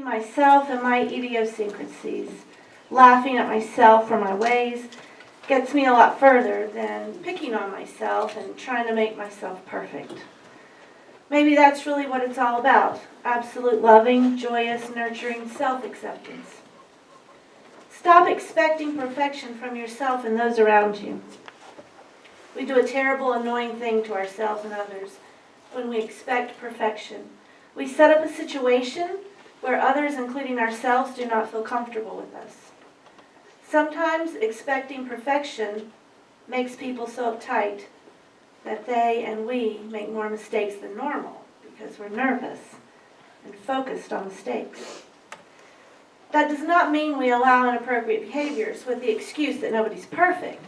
myself and my idiosyncrasies. Laughing at myself for my ways gets me a lot further than picking on myself and trying to make myself perfect. Maybe that's really what it's all about. Absolute loving, joyous, nurturing self-acceptance. Stop expecting perfection from yourself and those around you. We do a terrible, annoying thing to ourselves and others when we expect perfection. We set up a situation where others, including ourselves, do not feel comfortable with us. Sometimes expecting perfection makes people so uptight that they and we make more mistakes than normal because we're nervous and focused on mistakes. That does not mean we allow inappropriate behaviors with the excuse that nobody's perfect.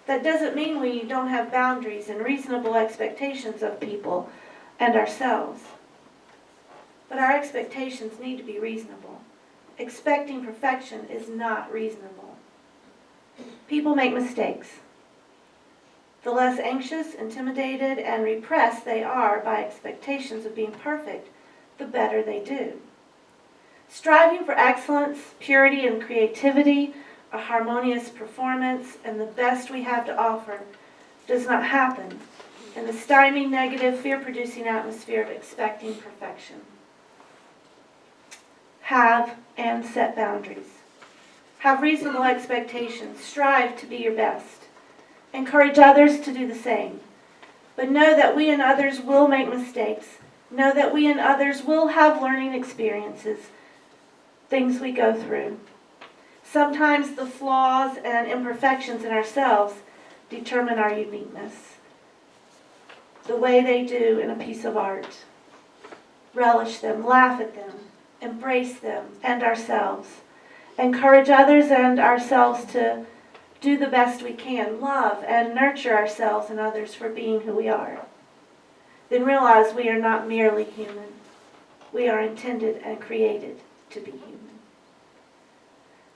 That doesn't mean we don't have boundaries and reasonable expectations of people and ourselves. But our expectations need to be reasonable. Expecting perfection is not reasonable. People make mistakes. The less anxious, intimidated, and repressed they are by expectations of being perfect, the better they do. Striving for excellence, purity, and creativity, a harmonious performance, and the best we have to offer does not happen in the stymied, negative, fear-producing atmosphere of expecting perfection. Have and set boundaries. Have reasonable expectations. Strive to be your best. Encourage others to do the same. But know that we and others will make mistakes. Know that we and others will have learning experiences, things we go through. Sometimes the flaws and imperfections in ourselves determine our uniqueness, the way they do in a piece of art. Relish them, laugh at them, embrace them and ourselves. Encourage others and ourselves to do the best we can, love and nurture ourselves and others for being who we are. Then realize we are not merely human. We are intended and created to be human.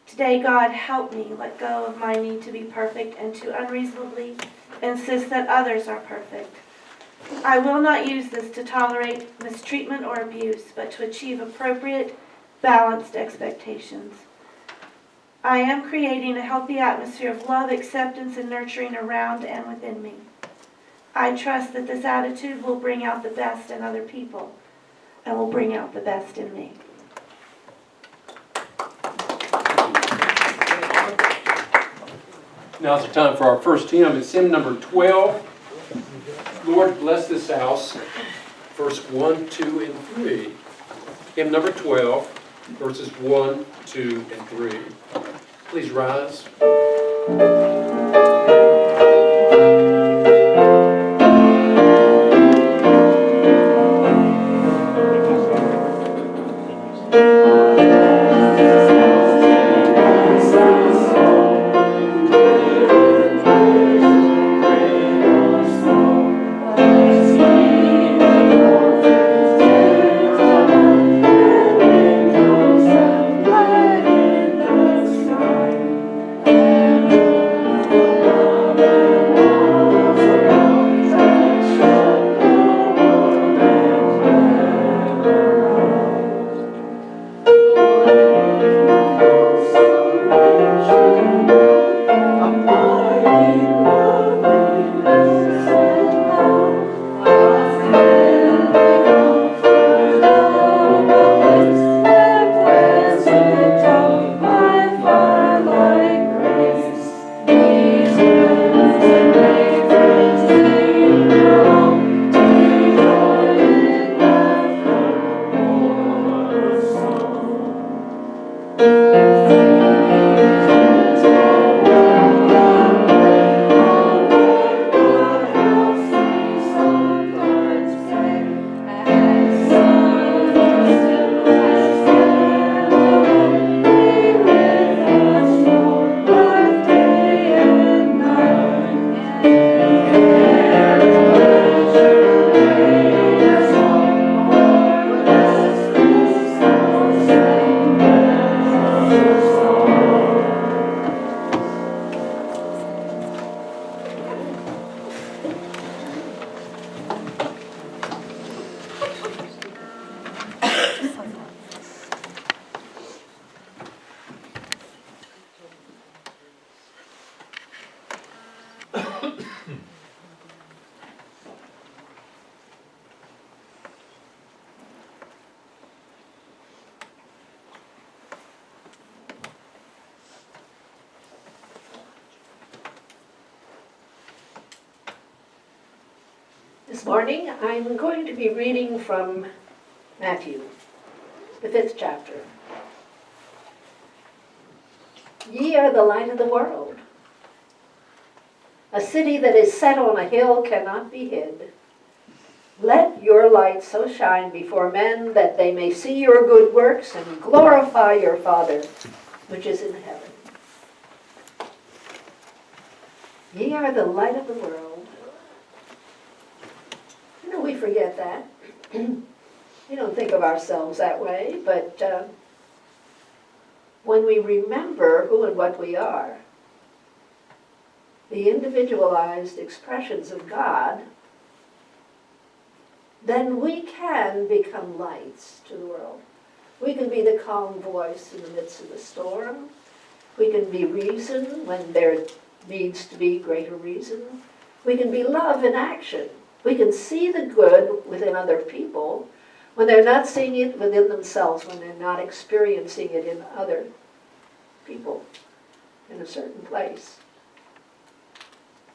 Today, God, help me let go of my need to be perfect and to unreasonably insist that others are perfect. I will not use this to tolerate mistreatment or abuse, but to achieve appropriate, balanced expectations. I am creating a healthy atmosphere of love, acceptance, and nurturing around and within me. I trust that this attitude will bring out the best in other people and will bring out the best in me. Now it's the time for our first hymn. It's hymn number 12. Lord, bless this house. Verse 1, 2, and 3. Hymn number 12, verses 1, 2, and 3. Please rise. This morning I'm going to be reading from Matthew, the 5th chapter. Ye are the light of the world. A city that is set on a hill cannot be hid. Let your light so shine before men that they may see your good works and glorify your Father which is in heaven. Ye are the light of the world. You know, we forget that. We don't think of ourselves that way, but when we remember who and what we are, the individualized expressions of God, then we can become lights to the world. We can be the calm voice in the midst of the storm. We can be reason when there needs to be greater reason. We can be love in action. We can see the good within other people when they're not seeing it within themselves, when they're not experiencing it in other people in a certain place.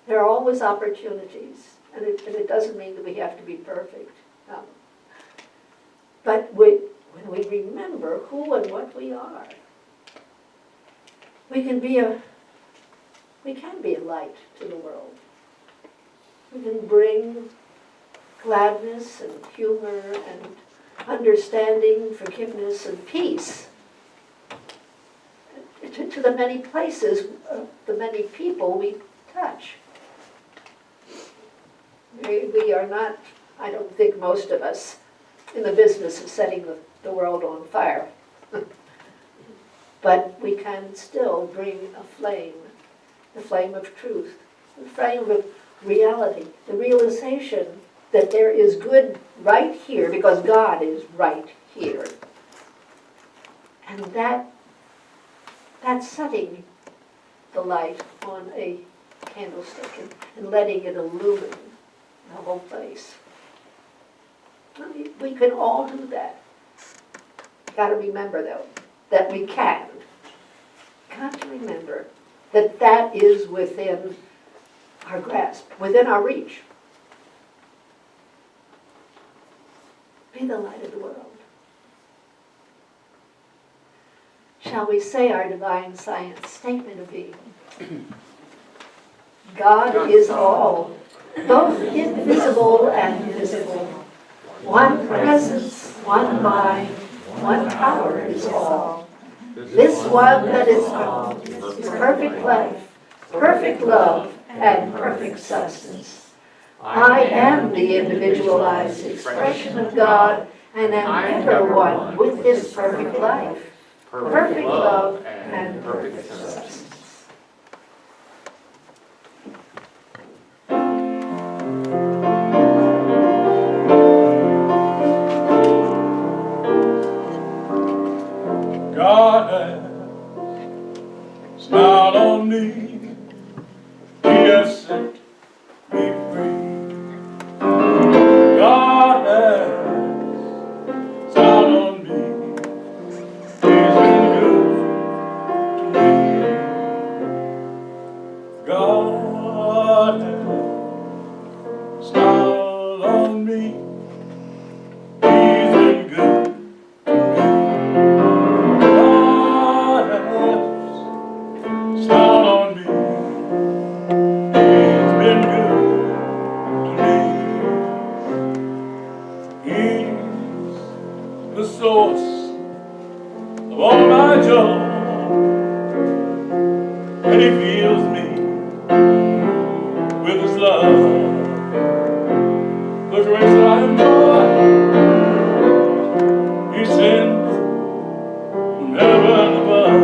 There are always opportunities, and it doesn't mean that we have to be perfect. But when we remember who and what we are, we can be a light to the world. We can bring gladness and humor and understanding, forgiveness and peace to the many places, the many people we touch. We are not, I don't think most of us, in the business of setting the world on fire. But we can still bring a flame, the flame of truth, the flame of reality, the realization that there is good right here because God is right here. And that's setting the light on a candlestick and letting it illumine the whole place. We can all do that. Got to remember, though, that we can. Got to remember that that is within our grasp, within our reach. Be the light of the world. Shall we say our divine science statement of being? God is all, both invisible and visible. One presence, one mind, one power is all. This one that is called is perfect life, perfect love, and perfect substance. I am the individualized expression of God and am ever one with His perfect life, perfect love, and perfect substance. God has smiled on me, He has set me free. God has smiled on me, He's been good to me. God has smiled on me, He's been good to me. Smile on me, He's been good to me. He's the source of all my joy, and He fills me with His love. The grace that I enjoy, He sends from heaven above.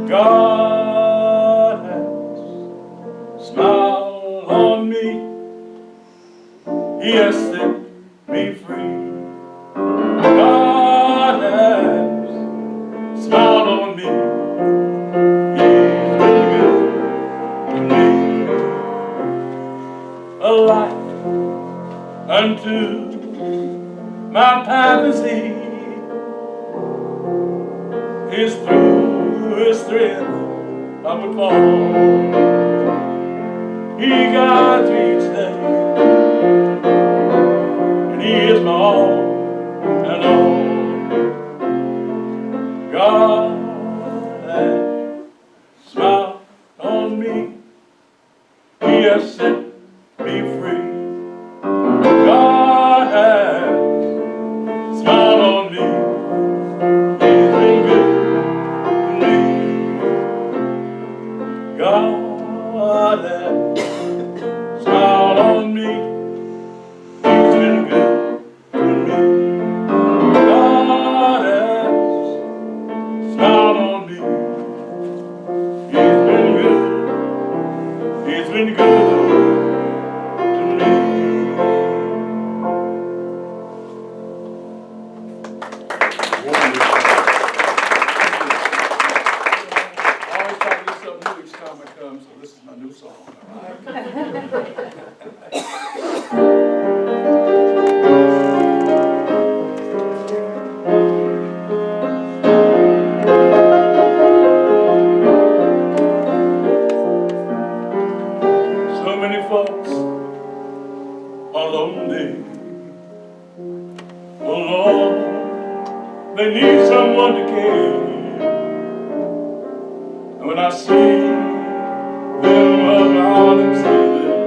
God has smiled on me, He has set me free. God has smiled on me, He's been good to me. A light unto my path is He, is through His strength I would fall. He guides me each day, and He is my all and all. God has smiled on me. He has set me free. God has smiled on me. He's been good to me. God has smiled on me. He's been good to me. God has smiled on me. He's been good. He's been good to me. I always try to do something new each time I come, so this is my new song. All right. So many folks are lonely. Oh Lord, they need someone to care. And when I see them around and see them,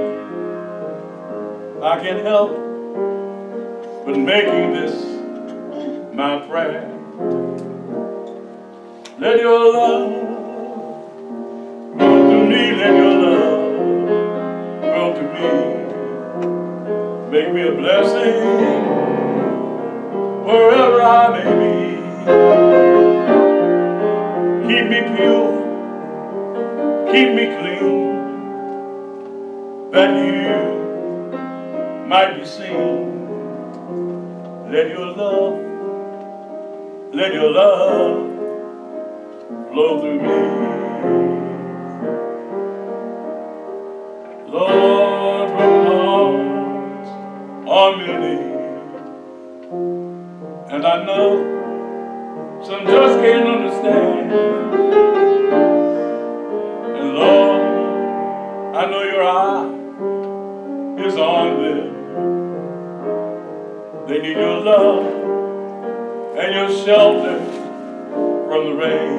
I can't help but making this my prayer. Let your love grow through me. Let your love grow through me. Make me a blessing wherever I may be. Keep me pure, keep me clean, that you might be seen. Let your love flow through me. Lord, broken hearts are many, and I know some just can't understand. And Lord, I know your eye is on them. They need your love and your shelter from the rain.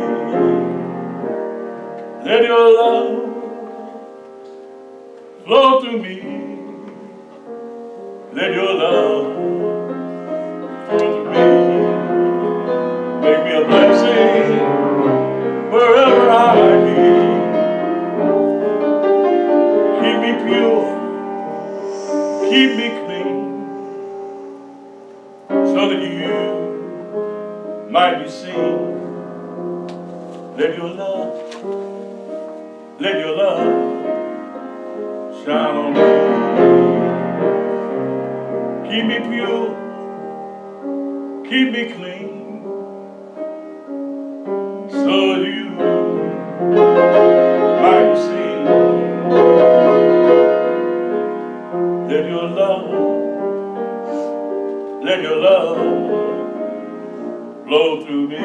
Let your love flow through me. Let your love flow through me. Make me a blessing wherever I might be. Keep me pure, keep me clean, so that you might be seen. Let your love shine on me. Keep me pure, keep me clean, so you might be seen. Let your love flow through me.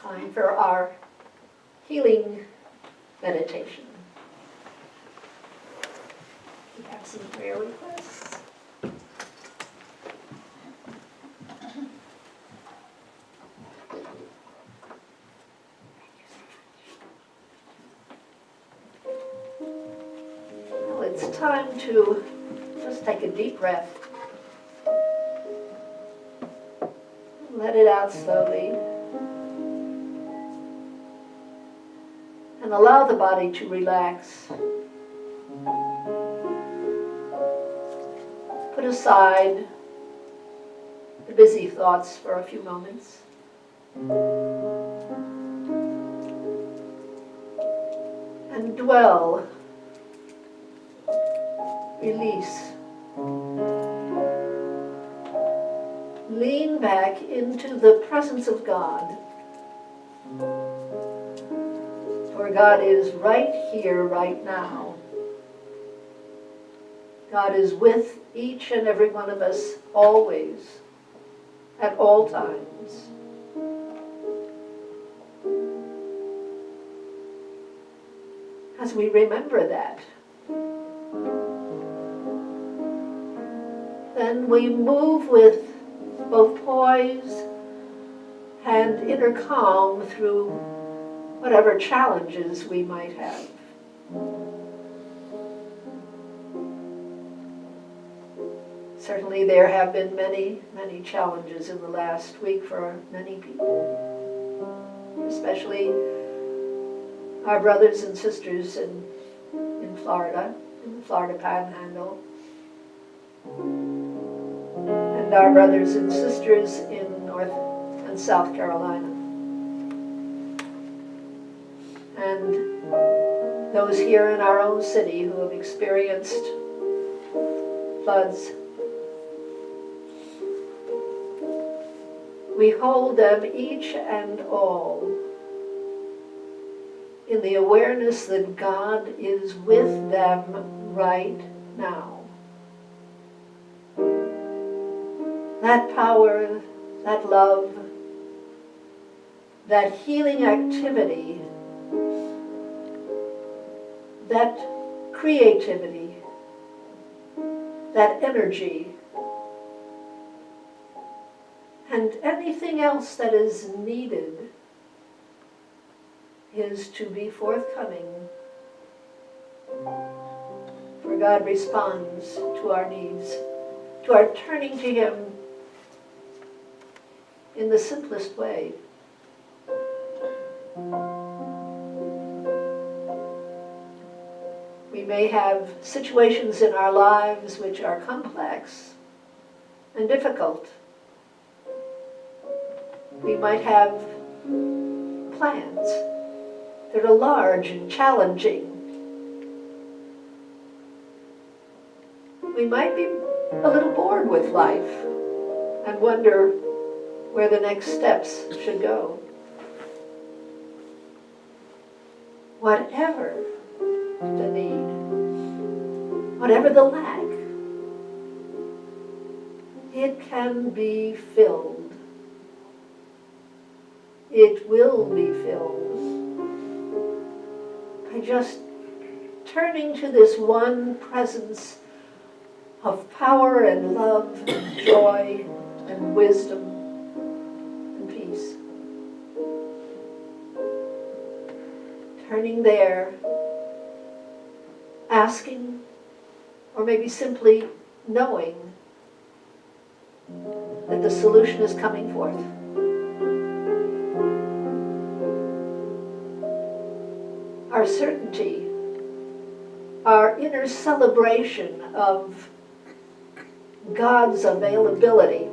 Time for our healing meditation. We have some prayer requests. Well, it's time to just take a deep breath. Let it out slowly. And allow the body to relax. Put aside the busy thoughts for a few moments. And dwell, release, lean back into the presence of God. For God is right here, right now. God is with each and every one of us always, at all times. As we remember that, then we move with both poise and inner calm through whatever challenges we might have. Certainly there have been many, many challenges in the last week for many people, especially our brothers and sisters in Florida, in the Florida Panhandle, and our brothers and sisters in North and South Carolina, and those here in our own city who have experienced floods. We hold them each and all in the awareness that God is with them right now. That power, that love, that healing activity, that creativity, that energy, and anything else that is needed is to be forthcoming. For God responds to our needs, to our turning to Him in the simplest way. We may have situations in our lives which are complex and difficult. We might have plans that are large and challenging. We might be a little bored with life and wonder where the next steps should go. Whatever the need, whatever the lack, it can be filled. It will be filled by just turning to this one presence of power and love and joy and wisdom and peace. Turning there, asking, or maybe simply knowing that the solution is coming forth. Our certainty, our inner celebration of God's availability,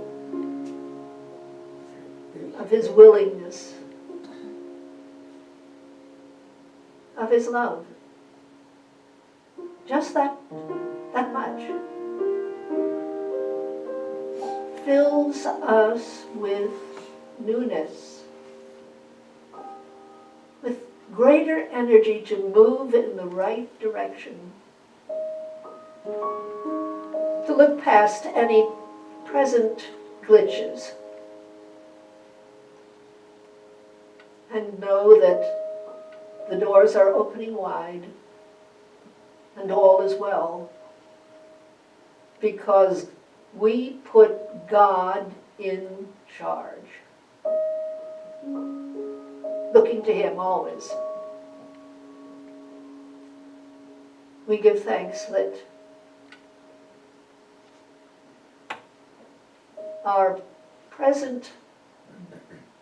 of His willingness, of His love. Just that much fills us with newness, with greater energy to move in the right direction, to look past any present glitches and know that the doors are opening wide and all is well, because we put God in charge, looking to Him always. We give thanks that our present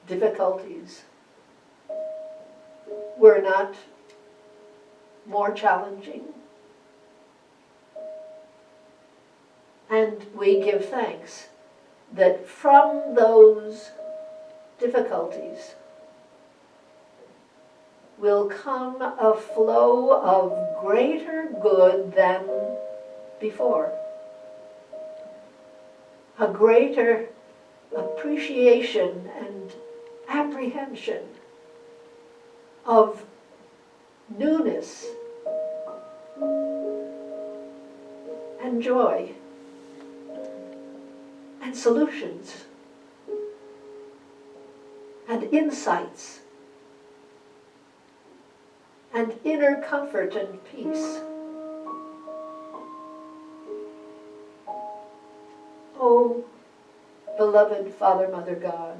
difficulties were not more challenging. And we give thanks that from those difficulties will come a flow of greater good than before. A greater appreciation and apprehension of newness and joy and solutions and insights and inner comfort and peace. Oh, beloved Father, Mother God,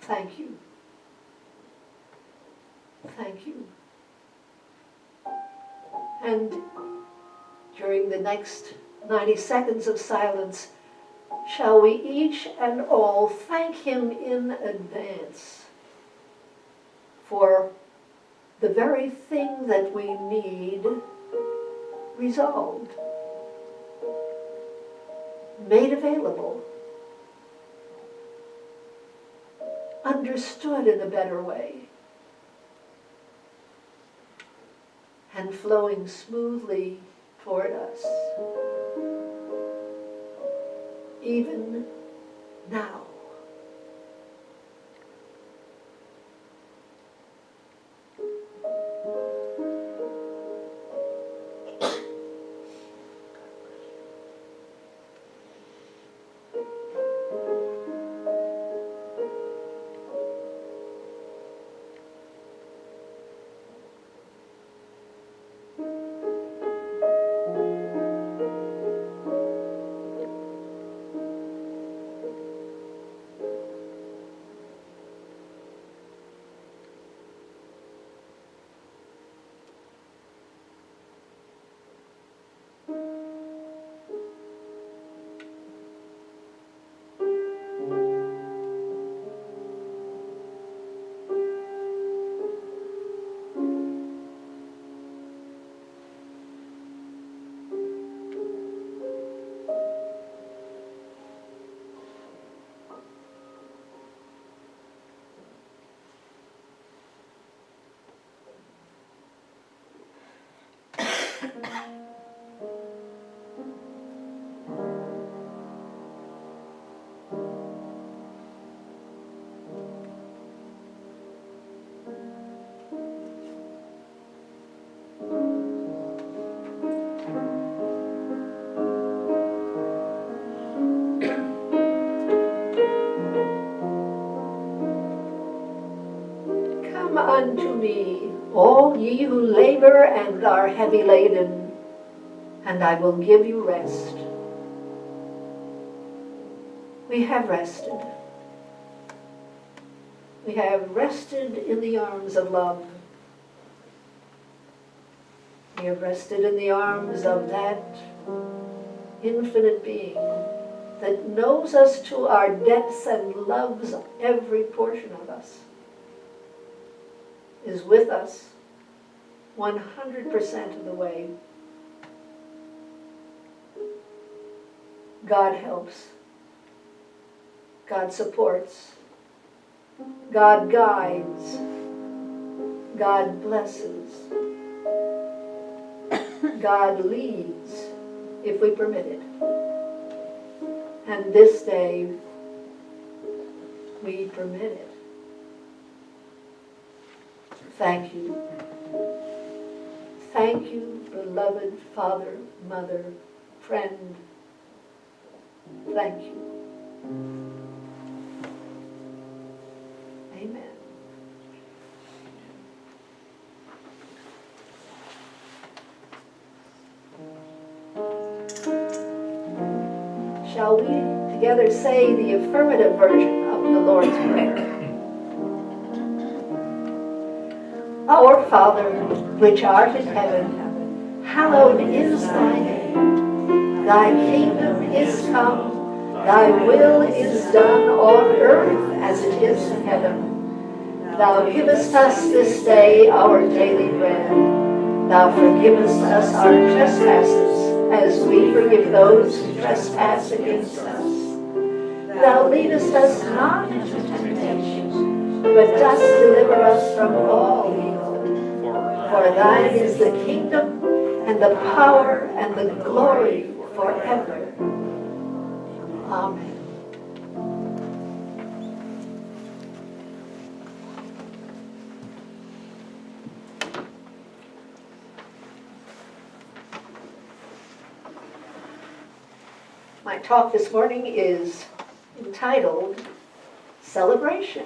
thank you. Thank you. And during the next 90 seconds of silence, shall we each and all thank Him in advance for the very thing that we need resolved, made available, understood in a better way, and flowing smoothly toward us, even now. Come unto me, all ye who labor and are heavy laden, and I will give you rest. We have rested. We have rested in the arms of love. We have rested in the arms of that infinite being that knows us to our depths and loves every portion of us, is with us 100% of the way. God helps. God supports. God guides. God blesses. God leads, if we permit it. And this day, we permit it. Thank you. Thank you, beloved Father, Mother, friend. Thank you. Amen. Shall we together say the affirmative version of the Lord's Prayer? Our Father, which art in heaven, hallowed is thy name. Thy kingdom is come, thy will is done on earth as it is in heaven. Thou givest us this day our daily bread. Thou forgivest us our trespasses, as we forgive those who trespass against us. Thou leadest us not into temptation, but dost deliver us from all evil. For thine is the kingdom, and the power, and the glory forever. Amen. my talk this morning is entitled Celebration.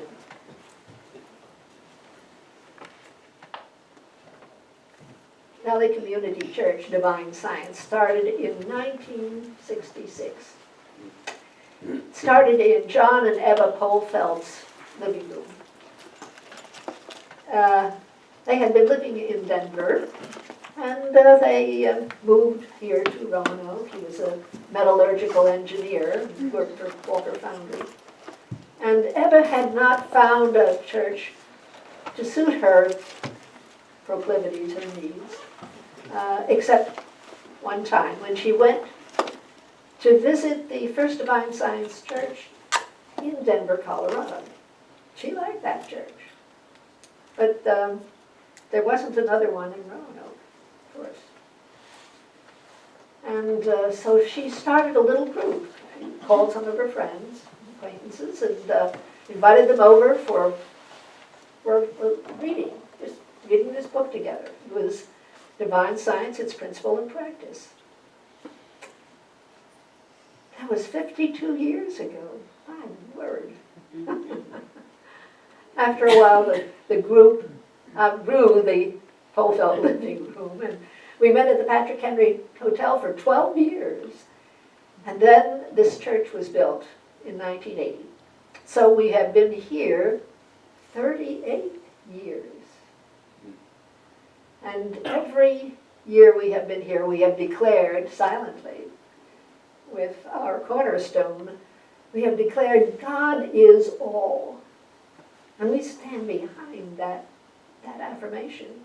Valley Community Church Divine Science started in 1966. Started in John and Eva Polfeld's living room. They had been living in Denver, and they moved here to Roanoke. He was a metallurgical engineer, worked for Walker Foundry. And Eva had not found a church to suit her proclivities, her needs, except one time when she went to visit the First Divine Science Church in Denver, Colorado. She liked that church. But there wasn't another one in Roanoke, of course. And so she started a little group, called some of her friends, acquaintances, and invited them over for reading, just reading this book together. It was Divine Science, Its Principle and Practice. That was 52 years ago. My word. After a while, the group outgrew the Polfeld living room, and we met at the Patrick Henry Hotel for 12 years. And then this church was built in 1980. So we have been here 38 years. And every year we have been here, we have declared silently with our cornerstone, we have declared God is all. And we stand behind that affirmation.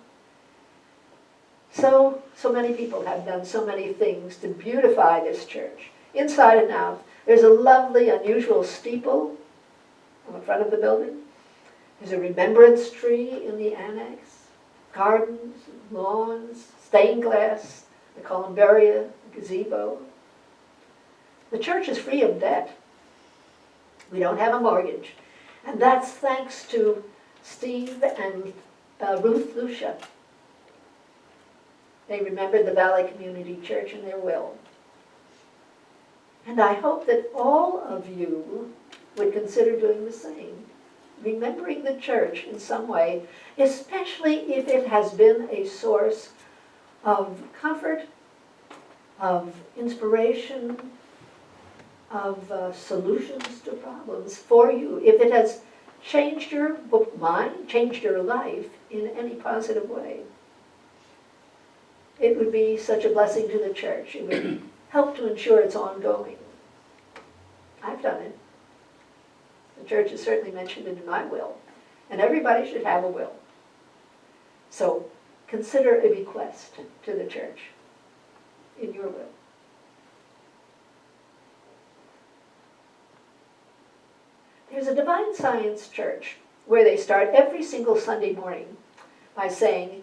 So many people have done so many things to beautify this church, inside and out. There's a lovely, unusual steeple on the front of the building. There's a remembrance tree in the annex, gardens, lawns, stained glass, the columbaria, the gazebo. The church is free of debt. We don't have a mortgage. And that's thanks to Steve and Ruth Lucia. They remembered the Valley Community Church in their will. And I hope that all of you would consider doing the same, remembering the church in some way, especially if it has been a source of comfort, of inspiration, of solutions to problems for you. If it has changed your mind, changed your life in any positive way, it would be such a blessing to the church. It would help to ensure its ongoing. I've done it. The church has certainly mentioned it in my will. And everybody should have a will. So consider a bequest to the church in your will. There's a Divine Science church where they start every single Sunday morning by saying,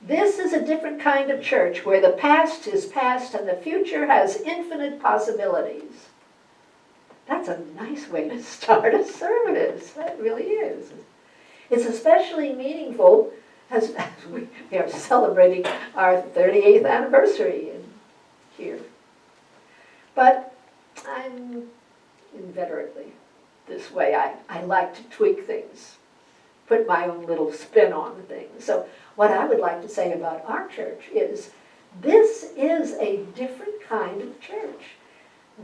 this is a different kind of church where the past is past and the future has infinite possibilities. That's a nice way to start a service. That really is. It's especially meaningful as we are celebrating our 38th anniversary here. But I'm inveterately this way. I like to tweak things, put my own little spin on things. So what I would like to say about our church is this is a different kind of church.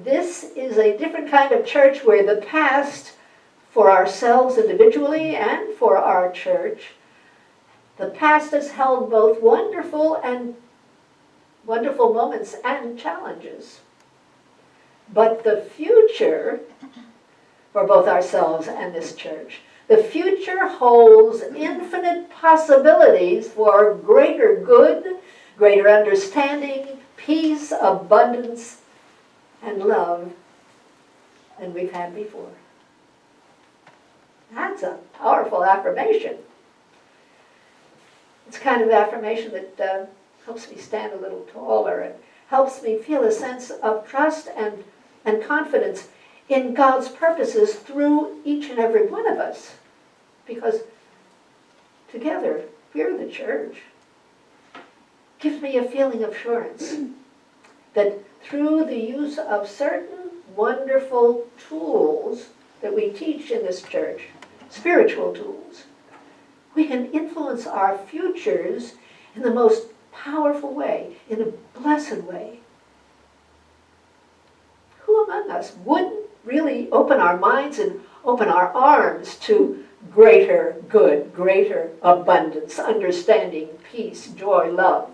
This is a different kind of church where the past, for ourselves individually and for our church, the past has held both wonderful moments and challenges. But the future, for both ourselves and this church, the future holds infinite possibilities for greater good, greater understanding, peace, abundance, and love than we've had before. That's a powerful affirmation. It's kind of affirmation that helps me stand a little taller and helps me feel a sense of trust and confidence in God's purposes through each and every one of us. Because together, we're the church. Gives me a feeling of assurance that through the use of certain wonderful tools that we teach in this church, spiritual tools. We can influence our futures in the most powerful way, in a blessed way. Who among us wouldn't really open our minds and open our arms to greater good, greater abundance, understanding, peace, joy, love?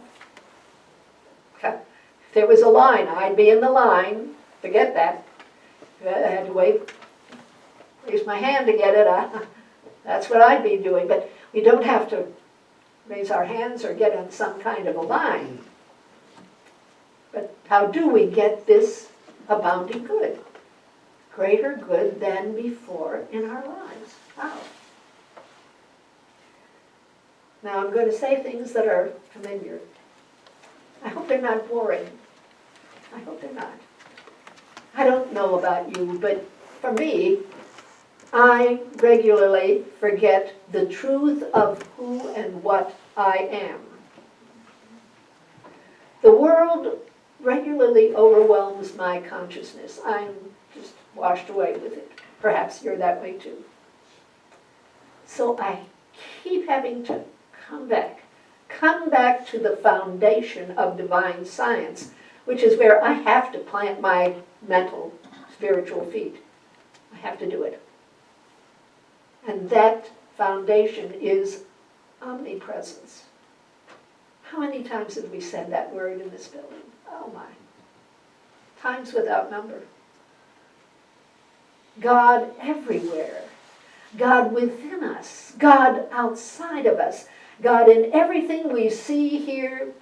If there was a line, I'd be in the line. Forget that. I had to raise my hand to get it. That's what I'd be doing. But we don't have to raise our hands or get on some kind of a line. But how do we get this abounding good? Greater good than before in our lives. How? Now I'm going to say things that are familiar. I hope they're not boring. I hope they're not. I don't know about you, but for me, I regularly forget the truth of who and what I am. The world regularly overwhelms my consciousness. I'm just washed away with it. Perhaps you're that way too. So I keep having to come back to the foundation of divine science, which is where I have to plant my mental, spiritual feet. I have to do it. And that foundation is omnipresence. How many times have we said that word in this building? Oh my. Times without number. God everywhere. God within us. God outside of us. God in everything we see, hear,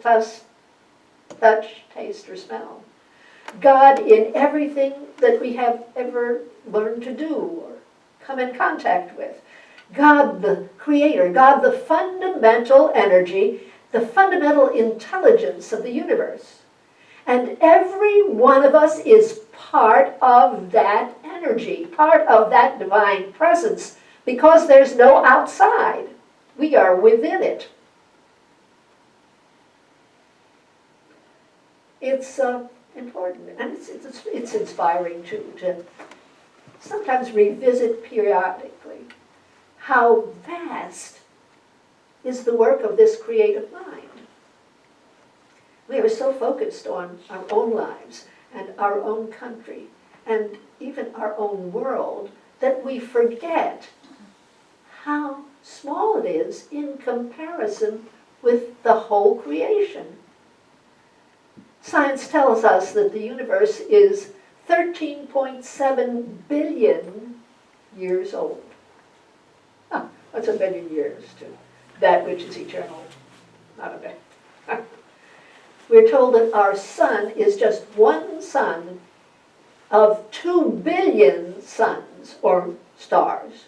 touch, taste, or smell. God in everything that we have ever learned to do or come in contact with. God the Creator, God the fundamental energy, the fundamental intelligence of the universe. And every one of us is part of that energy, part of that divine presence, because there's no outside. We are within it. It's important, and it's inspiring too, to sometimes revisit periodically how vast is the work of this creative mind. We are so focused on our own lives and our own country and even our own world that we forget how small it is in comparison with the whole creation. Science tells us that the universe is 13.7 billion years old. What's a billion years to that which is eternal? Not a bit. We're told that our sun is just one sun of 2 billion suns or stars,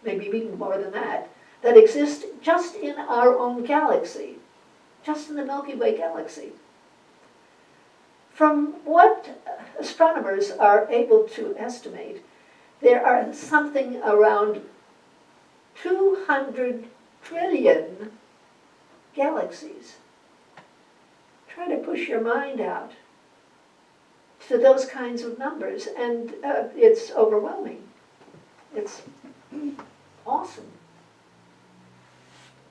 maybe even more than that exist just in our own galaxy, just in the Milky Way galaxy. From what astronomers are able to estimate, there are something around 200 trillion galaxies. Try to push your mind out to those kinds of numbers, and it's overwhelming. It's awesome.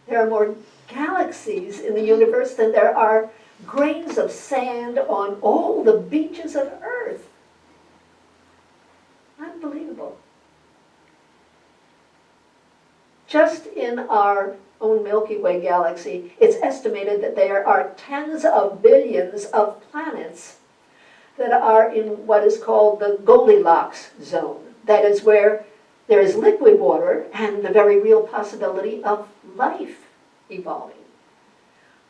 There are more galaxies in the universe than there are grains of sand on all the beaches of Earth. Unbelievable. Just in our own Milky Way galaxy, it's estimated that there are tens of billions of planets that are in what is called the Goldilocks zone. That is where there is liquid water and the very real possibility of life evolving.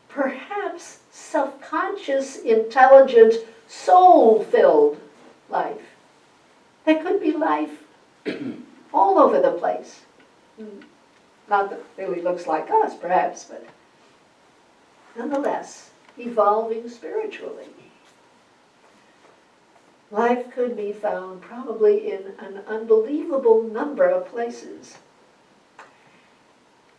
Perhaps self-conscious, intelligent, soul-filled life. There could be life all over the place. Not that it really looks like us, perhaps, but nonetheless, evolving spiritually. Life could be found probably in an unbelievable number of places.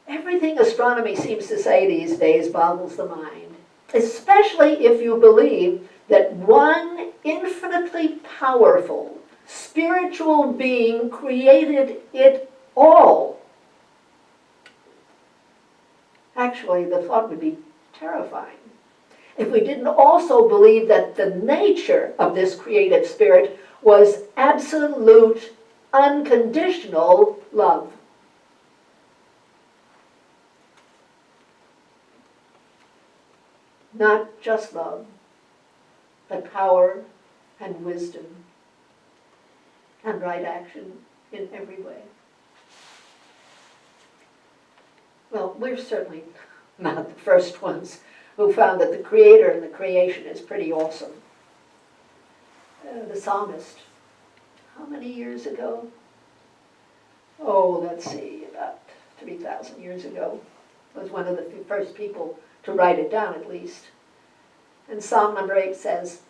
Everything astronomy seems to say these days boggles the mind, especially if you believe that one infinitely powerful spiritual being created it all. Actually, the thought would be terrifying if we didn't also believe that the nature of this creative spirit was absolute, unconditional love. Not just love, but power and wisdom and right action in every way. Well, we're certainly not the first ones who found that the Creator and the creation is pretty awesome. The psalmist, how many years ago? Oh, let's see, about 3,000 years ago, was one of the first people to write it down at least. And Psalm number 8 says,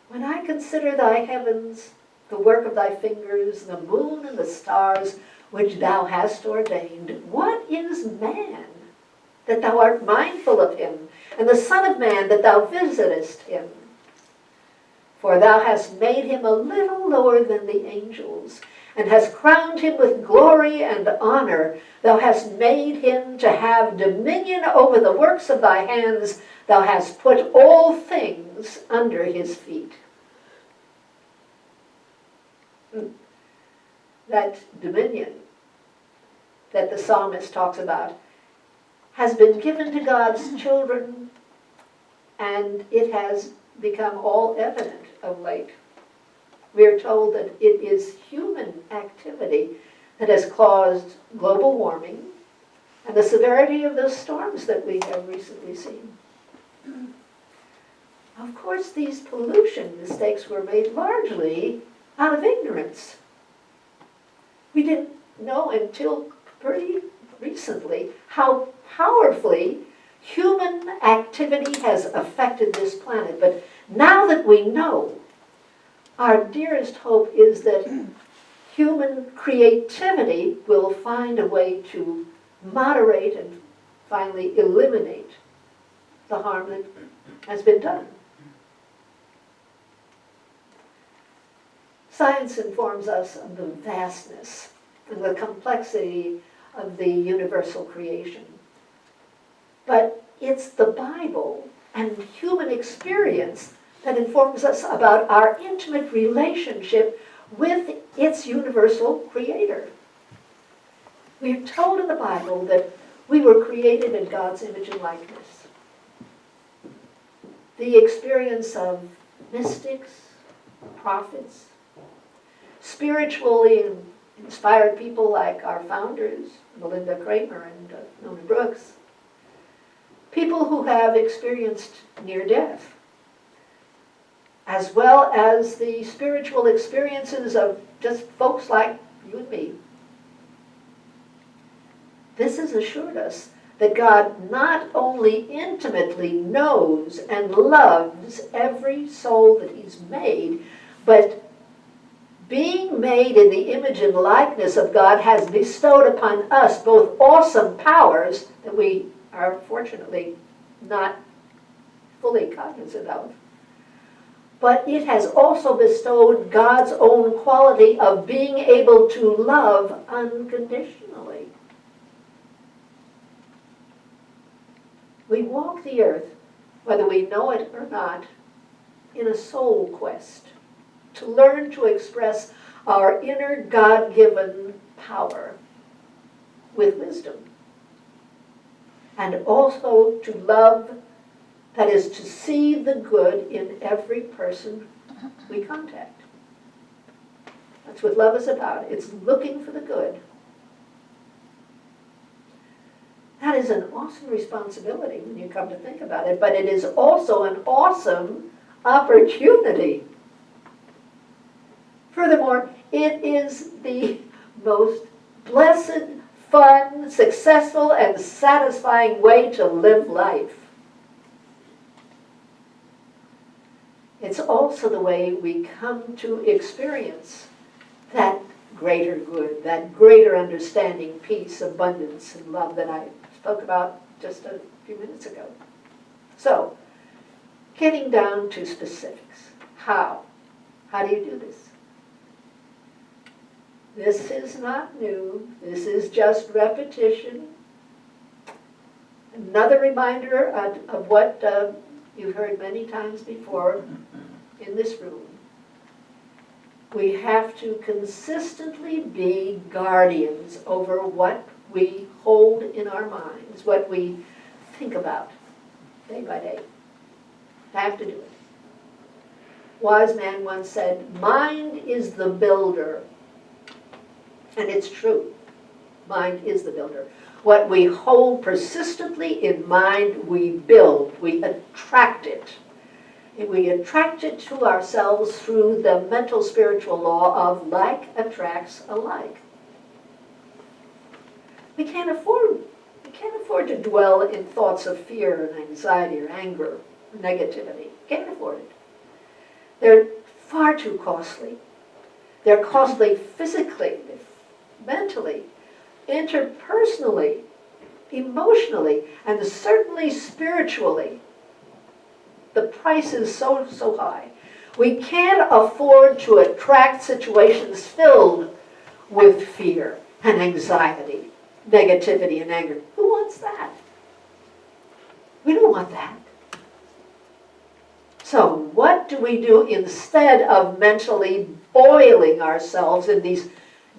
"When I consider thy heavens, the work of thy fingers, the moon and the stars, which thou hast ordained, what is man, that thou art mindful of him, and the Son of Man, that thou visitest him? For thou hast made him a little lower than the angels, and hast crowned him with glory and honor. Thou hast made him to have dominion over the works of thy hands. Thou hast put all things under his feet." That dominion that the psalmist talks about has been given to God's children, and it has become all evident of late. We are told that it is human activity that has caused global warming and the severity of those storms that we have recently seen. Of course, these pollution mistakes were made largely out of ignorance. We didn't know until pretty recently how powerfully human activity has affected this planet. But now that we know, our dearest hope is that human creativity will find a way to moderate and finally eliminate the harm that has been done. Science informs us of the vastness and the complexity of the universal creation. But it's the Bible and human experience that informs us about our intimate relationship with its universal creator. We are told in the Bible that we were created in God's image and likeness. The experience of mystics, prophets, spiritually inspired people like our founders, Melinda Kramer and Nona Brooks, people who have experienced near death, as well as the spiritual experiences of just folks like you and me. This has assured us that God not only intimately knows and loves every soul that He's made, but being made in the image and likeness of God has bestowed upon us both awesome powers that we are fortunately not fully cognizant of, but it has also bestowed God's own quality of being able to love unconditionally. We walk the earth, whether we know it or not, in a soul quest to learn to express our inner God-given power with wisdom, and also to love, that is, to see the good in every person we contact. That's what love is about. It's looking for the good. That is an awesome responsibility when you come to think about it, but it is also an awesome opportunity. Furthermore, it is the most blessed, fun, successful, and satisfying way to live life. It's also the way we come to experience that greater good, that greater understanding, peace, abundance, and love that I spoke about just a few minutes ago. So, Getting down to specifics. How? How do you do this? This is not new. This is just repetition. Another reminder of what you've heard many times before in this room. We have to consistently be guardians over what we hold in our minds, what we think about day by day. Have to do it. Wise man once said, mind is the builder. And it's true. Mind is the builder. What we hold persistently in mind, we build. We attract it. And we attract it to ourselves through the mental spiritual law of like attracts alike. We can't afford to dwell in thoughts of fear and anxiety or anger or negativity. Can't afford it. They're far too costly. They're costly physically, mentally, interpersonally, emotionally, and certainly spiritually. The price is so high. We can't afford to attract situations filled with fear and anxiety, negativity and anger. Who wants that? We don't want that. So what do we do instead of mentally boiling ourselves in these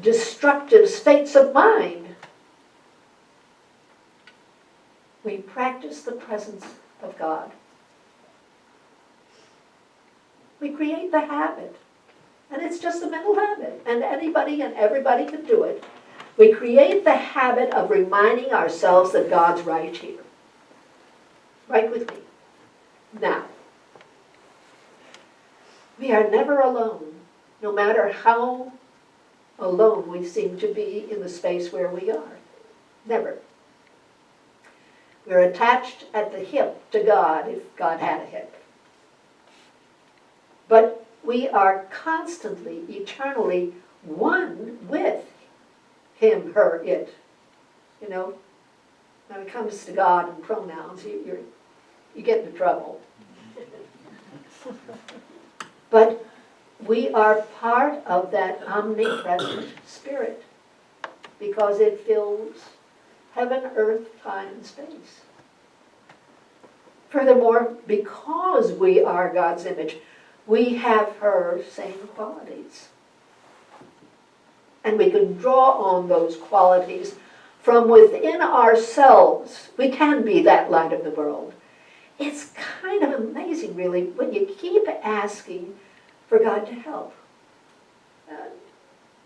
destructive states of mind? We practice the presence of God. We create the habit. And it's just a mental habit. And anybody and everybody can do it. We create the habit of reminding ourselves that God's right here. Right with me. Now. We are never alone, no matter how alone we seem to be in the space where we are. Never. We're attached at the hip to God, if God had a hip. But we are constantly, eternally one with him, her, it. You know, when it comes to God and pronouns, you get into trouble. But we are part of that omnipresent spirit because it fills heaven, earth, time, and space. Furthermore, because we are God's image, we have her same qualities. And we can draw on those qualities from within ourselves. We can be that light of the world. It's kind of amazing, really, when you keep asking for God to help.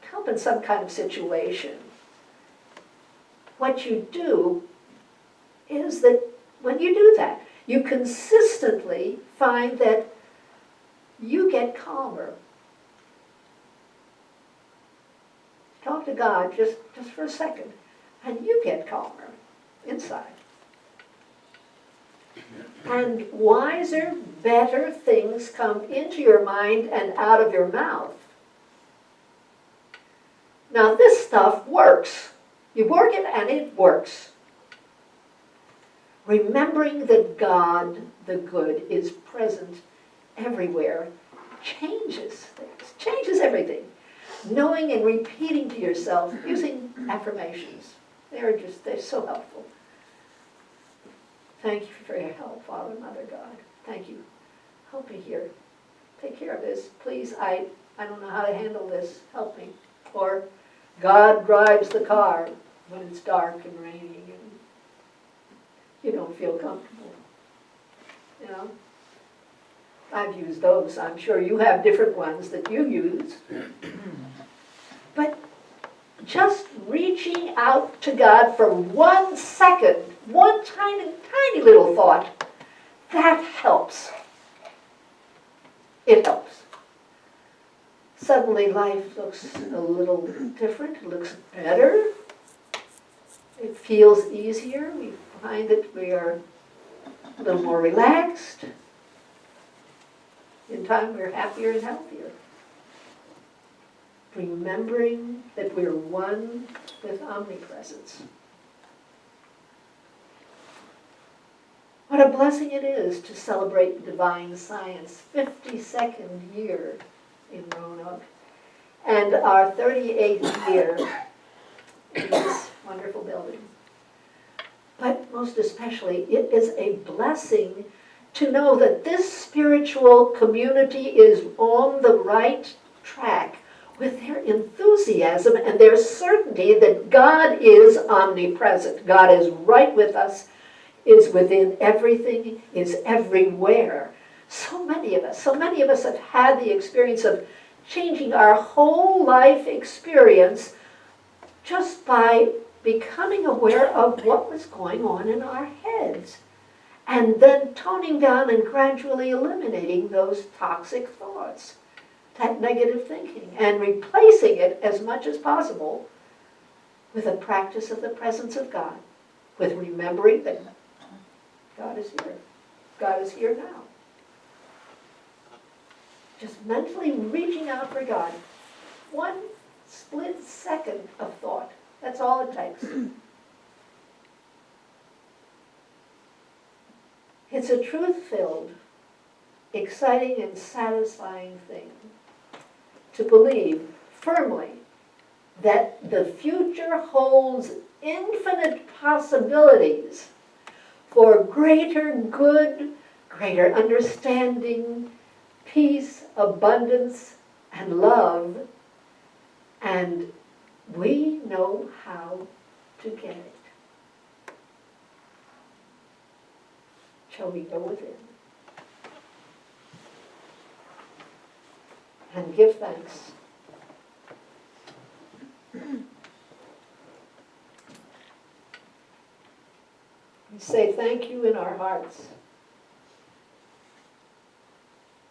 Help in some kind of situation. What you do is that when you do that, you consistently find that you get calmer. Talk to God just for a second, and you get calmer inside. And wiser, better things come into your mind and out of your mouth. Now this stuff works. You work it and it works. Remembering that God, the good, is present everywhere changes things, changes everything. Knowing and repeating to yourself, using affirmations. They're so helpful. Thank you for your help, Father, Mother, God. Thank you. Help me here. Take care of this. Please, I don't know how to handle this. Help me. Or, God drives the car when it's dark and raining and you don't feel comfortable. You know? I've used those. I'm sure you have different ones that you use. But just reaching out to God for 1 second, one tiny little thought, that helps. It helps. Suddenly life looks a little different, it looks better, it feels easier, we find that we are a little more relaxed. In time we're happier and healthier. Remembering that we're one with omnipresence. What What a blessing it is to celebrate Divine Science 52nd year in Roanoke and our 38th year in this wonderful building. But most especially, it is a blessing to know that this spiritual community is on the right track with their enthusiasm and their certainty that God is omnipresent. God is right with us, is within everything, is everywhere. So many of us have had the experience of changing our whole life experience just by becoming aware of what was going on in our heads, and then toning down and gradually eliminating those toxic thoughts, that negative thinking, and replacing it as much as possible with a practice of the presence of God, with remembering that God is here. God is here now. Just mentally reaching out for God. One split second of thought. That's all it takes. It's a truth-filled, exciting, and satisfying thing to believe firmly that the future holds infinite possibilities for greater good, greater understanding, peace, abundance, and love, and we know how to get it. Shall we go within and give thanks? We say thank you in our hearts.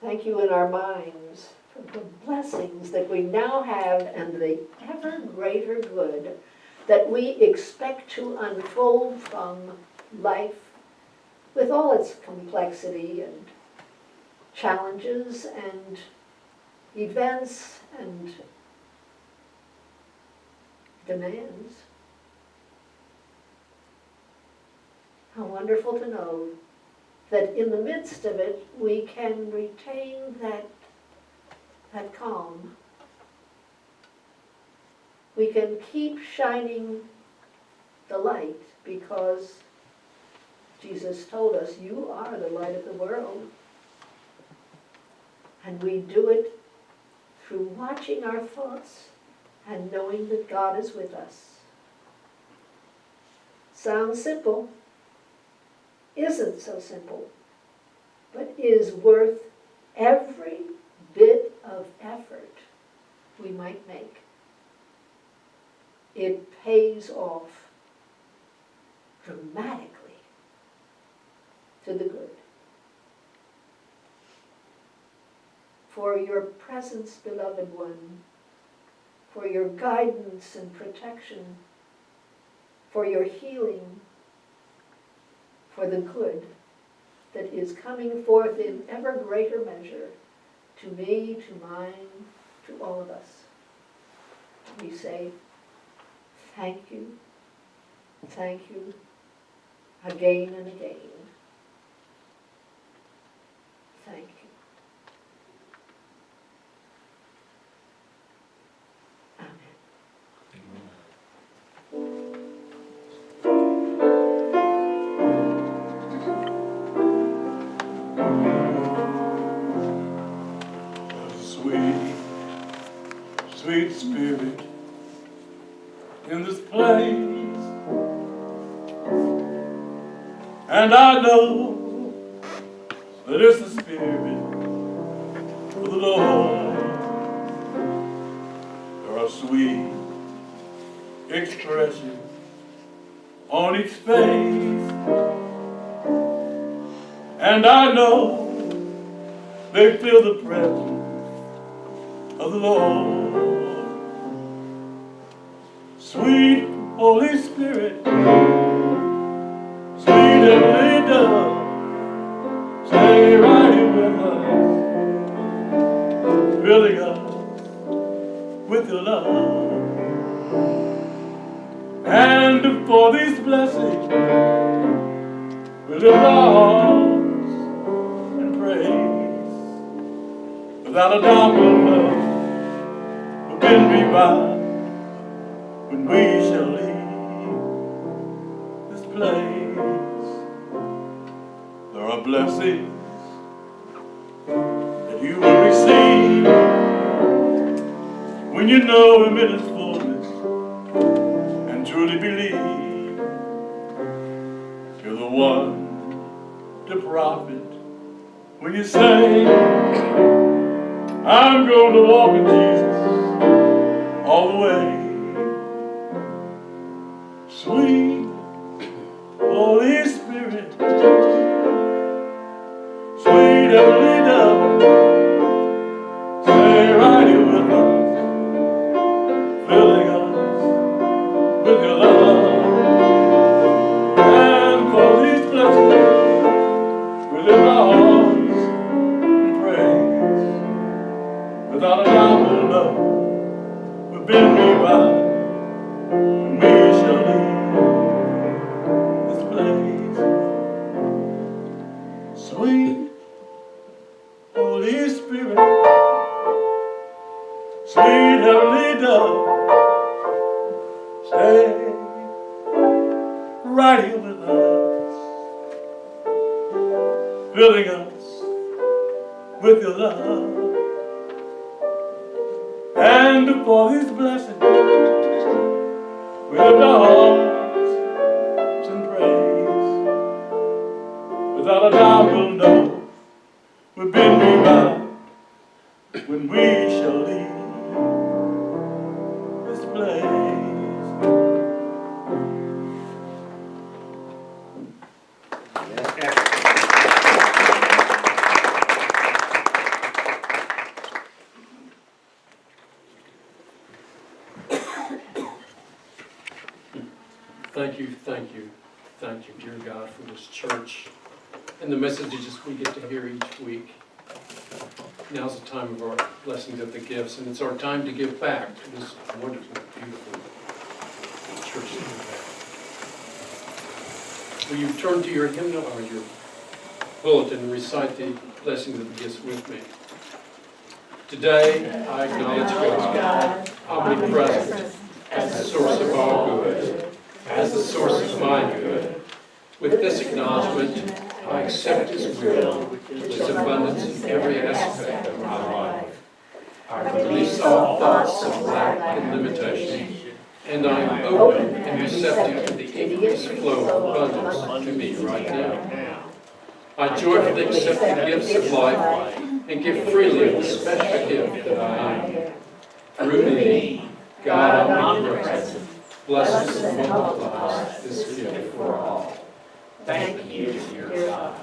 Thank you in our minds for the blessings that we now have and the ever greater good that we expect to unfold from life with all its complexity and challenges and events and demands. How wonderful to know that in the midst of it, we can retain that calm. We can keep shining the light because Jesus told us, you are the light of the world. And we do it through watching our thoughts and knowing that God is with us. Sounds simple. Isn't so simple, but is worth every bit of effort we might make. It pays off dramatically to the good. For your presence, beloved one, for your guidance and protection, for your healing, for the good that is coming forth in ever greater measure to me, to mine, to all of us. We say, thank you, again and again. Thank you. Sweet Spirit in this place, and I know that it's the Spirit of the Lord. There are sweet expressions on each face, and I know they feel the presence of the Lord. Sweet Holy Spirit, sweet heavenly dove, stay right here with us, filling us with your love. And for these blessings, we We lift our hearts in praise. Without a doubt we'll know we've been revived when we shall leave this place. There are blessings that you will receive when you know Him in His fullness and truly believe you're the one to profit when you say, I'm going to walk with Jesus all the way. Sweet Holy Spirit, sweet heavenly dove, stay right here with us, filling us with your love. And for these blessings, we lift our hearts in praise. Without a doubt we'll know we've been revived when we shall leave this place. Sweet Holy Spirit, sweet heavenly dove, stay right here with us, filling us with your love. And for these blessings, we lift our hearts in praise. Without a doubt we'll know we've been revived when we shall leave this place. Thank you, dear God, for this church and the messages we get to hear each week. Now's the time of our blessings of the gifts, and it's our time to give back to this wonderful, beautiful church. Will you turn to your hymnal or your bulletin and recite the blessings of the gifts with me? Today, I acknowledge God, omnipresent, as the source of all good, as the source of my good. With this acknowledgement, I accept His will, His abundance in every aspect of my life. I release all thoughts of lack and limitation, and I am open and receptive to the increased flow of abundance to me right now. I joyfully accept the gifts of life and give freely of the special gift that I am. Through me, God omnipresent blesses and multiplies this gift for all. Thank you, dear God.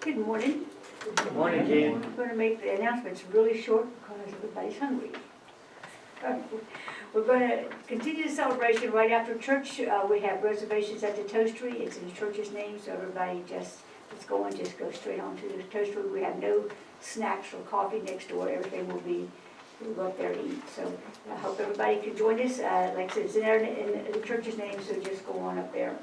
Good morning. Good morning, Jan. We're going to make the announcements really short because everybody's hungry. We're going to continue the celebration right after church. We have reservations at the Toastery. It's in the church's name, so everybody just go straight on to the Toastery. We have no snacks or coffee next door. Everything will be, we'll go up there and eat. So I hope everybody can join us. Like I said, it's in there in the church's name, so just go on up there.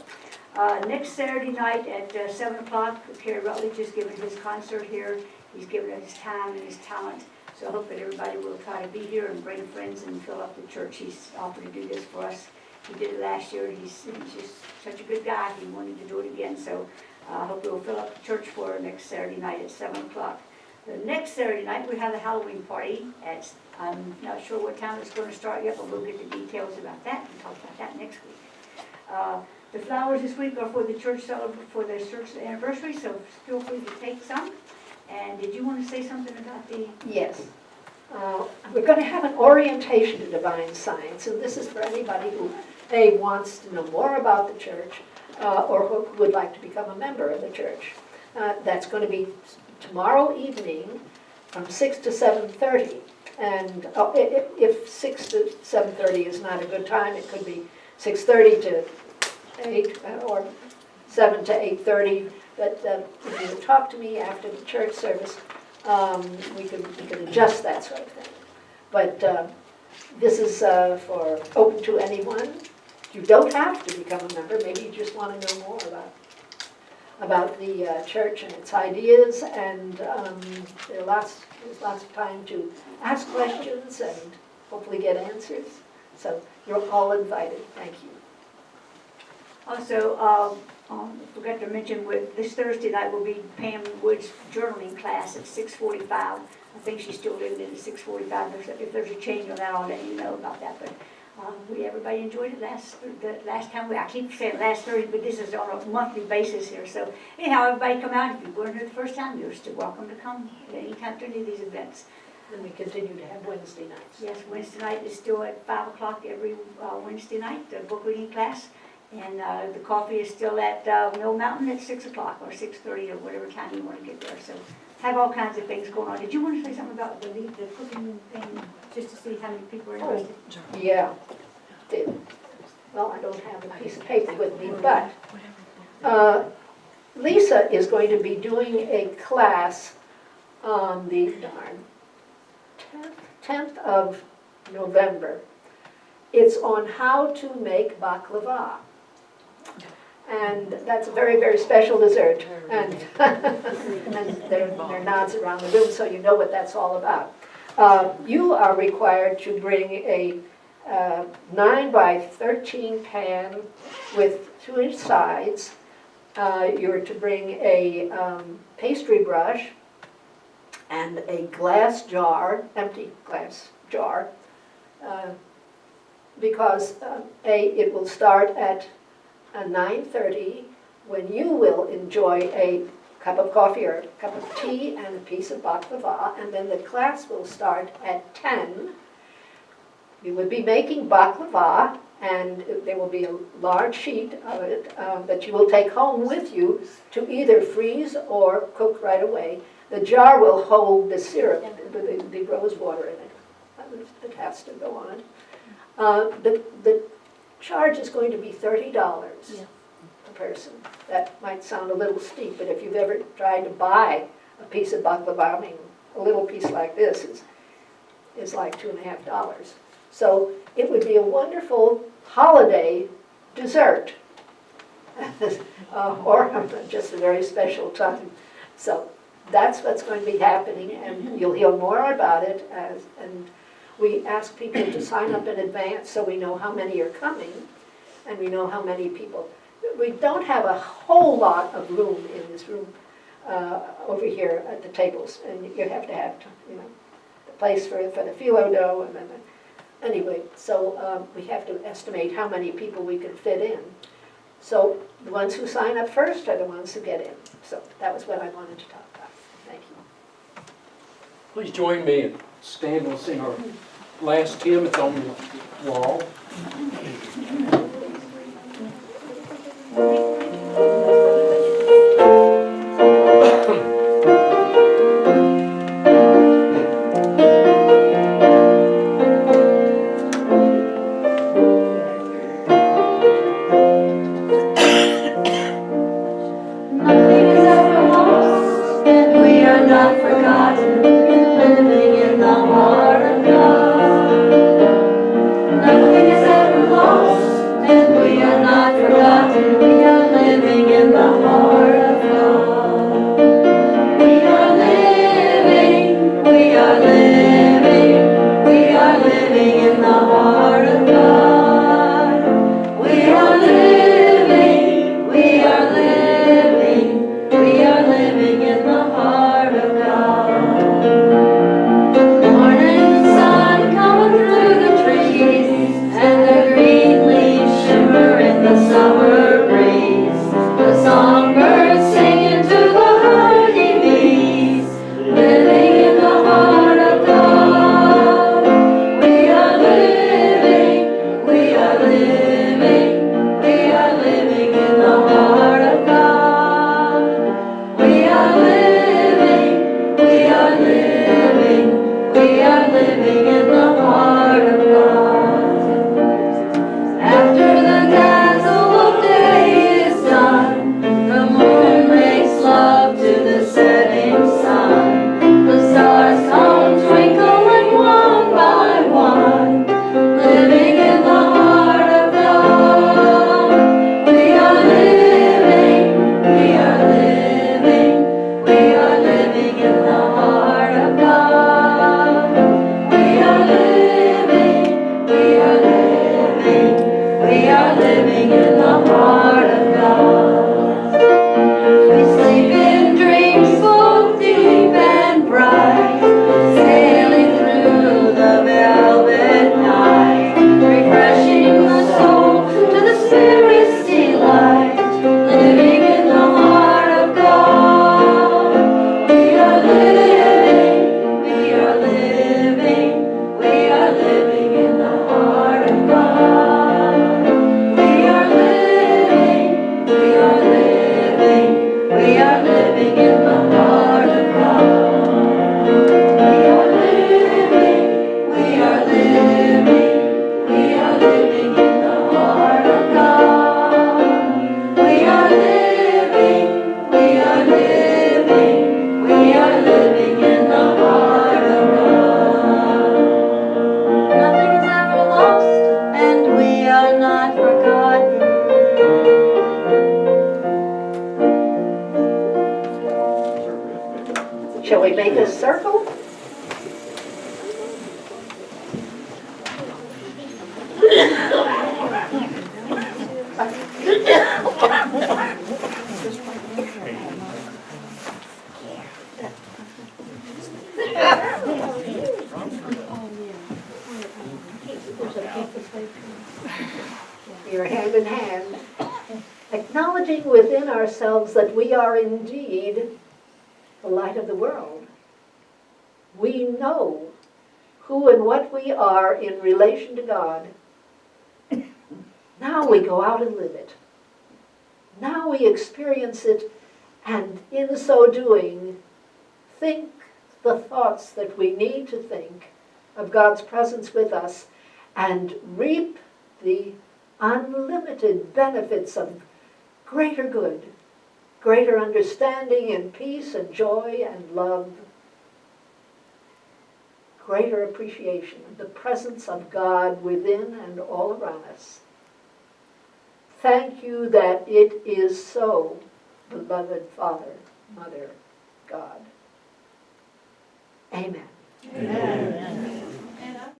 Next Saturday night at 7 o'clock, Kerry Rutledge is giving his concert here. He's giving us his time and his talent. So I hope that everybody will try to be here and bring friends and fill up the church. He's offered to do this for us. He did it last year. He's just such a good guy. He wanted to do it again. So I hope we'll fill up the church for next Saturday night at 7 o'clock. The next Saturday night, we have the Halloween party. I'm not sure what time it's going to start yet, but we'll get the details about that and talk about that next week. The flowers this week are for the church for the church anniversary, so feel free to take some. And did you want to say something about the? Yes. We're going to have an orientation to divine science, and this is for anybody who, A, wants to know more about the church, or who would like to become a member of the church. That's going to be tomorrow evening from 6 to 7:30. And if 6 to 7:30 is not a good time, it could be 6:30 to 8 or 7 to 8:30. But if you talk to me after the church service, we can adjust that sort of thing. But this is for open to anyone. You don't have to become a member. Maybe you just want to know more about the church and its ideas. And there's lots of time to ask questions and hopefully get answers. So you're all invited. Thank you. Also, forgot to mention, this Thursday night will be Pam Wood's journaling class at 6:45. I think she's still doing it at 6:45. If there's a change on that, I'll let you know about that. But everybody enjoyed it the last time. I keep saying last Thursday, but this is on a monthly basis here. So anyhow, everybody come out. If you weren't here the first time, you're still welcome to come at any time to any of these events. And we continue to have Wednesday nights. Yes, Wednesday night is still at 5 o'clock every Wednesday night, the book reading class. And the coffee is still at Mill Mountain at 6 o'clock or 6:30 or whatever time you want to get there. So have all kinds of things going on. Did you want to say something about the cooking thing, just to see how many people are interested? Yeah. Well, I don't have a piece of paper with me, but Lisa is going to be doing a class on the 10th of November. It's on how to make baklava. And that's a very, very special dessert. And, and there are nods around the room, so you know what that's all about. You are required to bring a 9 by 13 pan with 2-inch sides. You're to bring a pastry brush and a glass jar, empty glass jar, because it will start at 9:30, when you will enjoy a cup of coffee or a cup of tea and a piece of baklava, and then the class will start at 10. You would be making baklava, and there will be a large sheet of it that you will take home with you to either freeze or cook right away. The jar will hold the syrup, the rose water in it. It has to go on. The charge is going to be $30 per person. That might sound a little steep, but if you've ever tried to buy a piece of baklava, I mean, a little piece like this is like $2.50. So it would be a wonderful holiday dessert, or just a very special time. So that's what's going to be happening, and you'll hear more about it and we ask people to sign up in advance so we know how many are coming and we know how many people. We don't have a whole lot of room in this room over here at the tables, and you have to have the place for the phyllo dough. And then anyway, so we have to estimate how many people we can fit in. So the ones who sign up first are the ones who get in. So that was what I wanted to talk about. Thank you. Please join me and stand and sing our last hymn. It's on the wall. Nothing is ever lost. Shall we make a circle? You're hand in hand, acknowledging within ourselves that we are indeed the light of the world. We know who and what we are in relation to God. Now we go out and live it. Now we experience it, and in so doing, think the thoughts that we need to think of God's presence with us, and reap the unlimited benefits of greater good, greater understanding and peace and joy and love, greater appreciation of the presence of God within and all around us. Thank you that it is so, beloved Father, Mother, God. Amen. Amen.